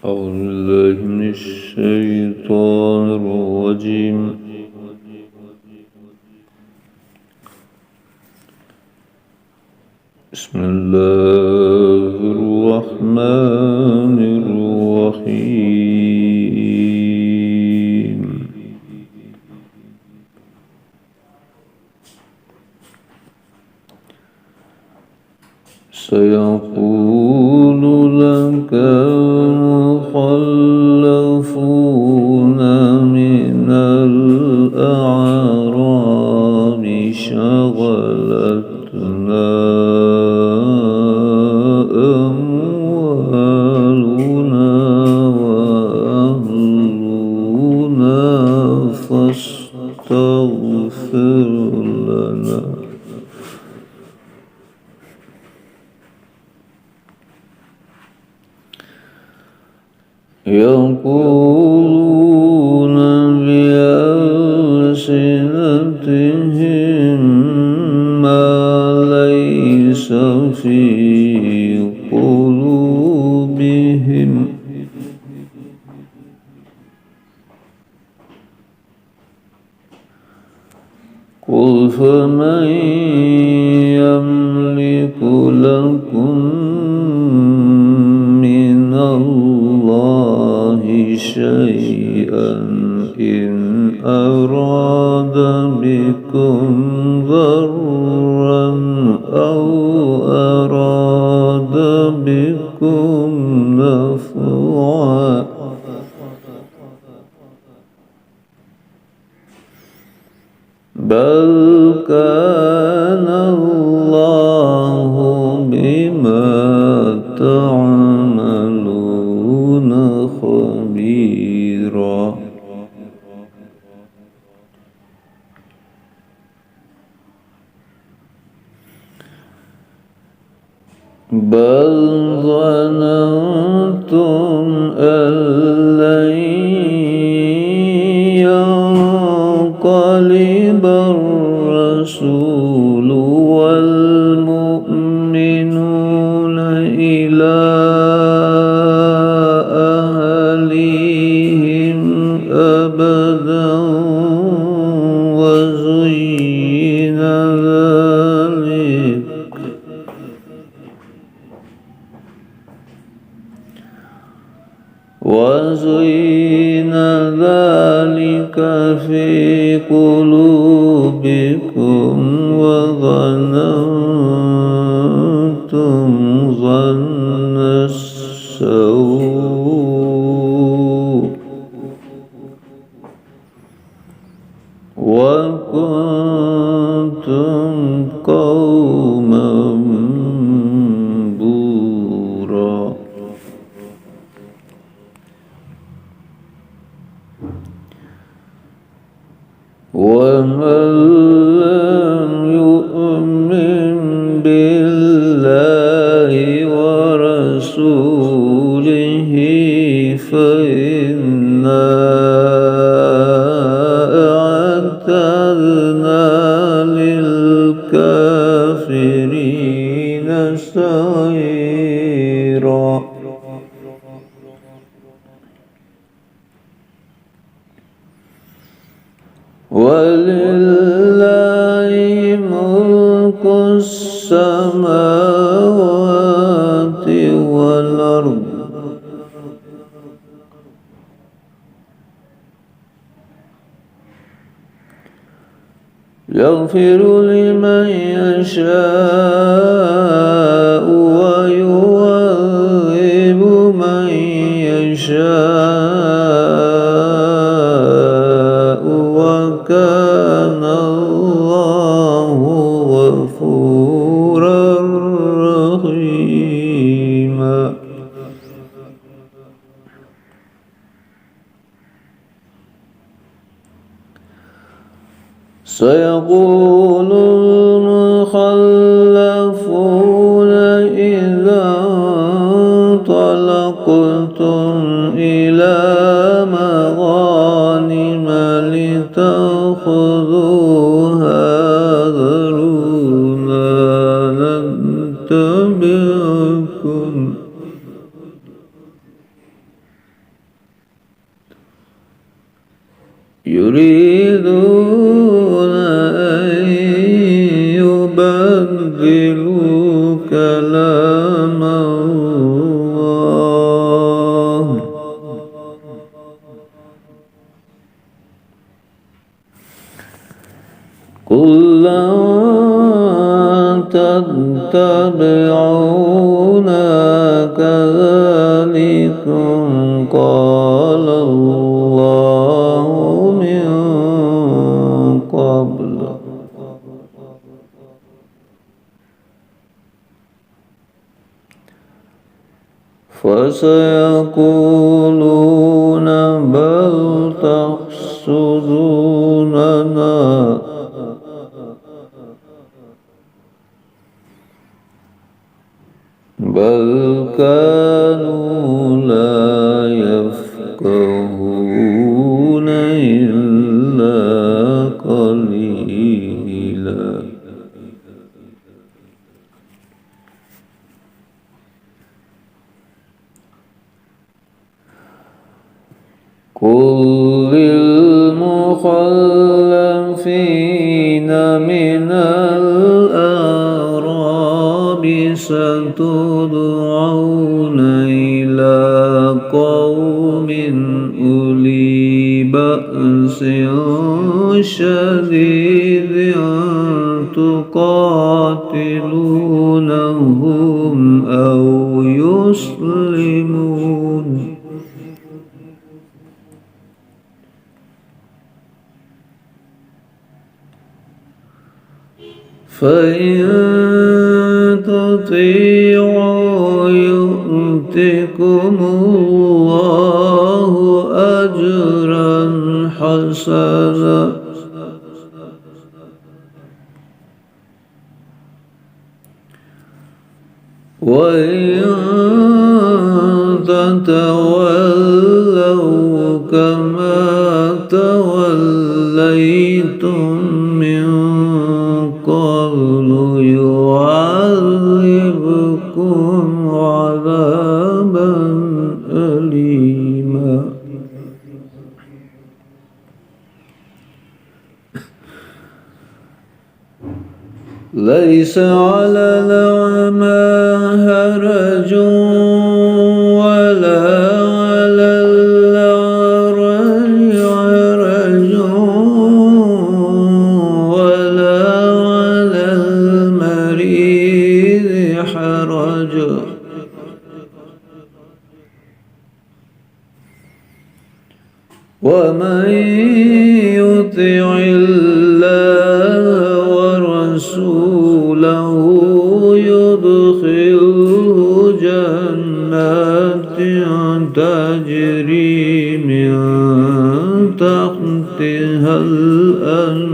أعوذ بالله من الشيطان الرجيم. بسم الله الرحمن الرحيم. سيقول لك المخلفون من الأعراب شغلتنا أموالنا وأهلنا فاستغفر لنا. يقولون بألسنتهم ما ليس في قلوبهم قل فمن يملك لكم من الله شيئا إن أراد بكم ضرا أو أراد بكم نفعا بل كان الله بما تعملون خبيرا. بل ظننتم أن لن ينقلب الرسول والمؤمنون إلى أهليهم أبدا وزين ذلك في قلوبكم وظننتم ظن السوء وكنتم قوما بورا. ومن لم يؤمن بالله ورسوله فإنا أعتدنا للكافرين سعيرا. ولله ملك السماوات والأرض يغفر لمن يشاء ويعذب من يشاء وكان الله غفورا رحيما. سيقول المخلفون إذا انطلقتم إلى مغانم لتأخذوها ذرونا نتبعكم يريدون أن يبدلوا كلام الله قل لن تتبعونا كذلكم قال الله من قبل فسيقولون بل تحسدوننا بل كانوا لا يفقهون إلا قليلا قل للمخلفين من الأعراب ستدعون إلى قوم أولي بأس شديد تقاتلونهم أو يسلمون فإن تطيعوا يؤتكم الله أجرا حسنا وإن تتولوا كما توليتم من قبل يعذبكم عذابا أليما ليس على الأعمى حرج ولا على الأعرج حرج ولا على المريض حرج ومن يطع الله ورسوله يدخله جنات تجري من تحتها الأنهار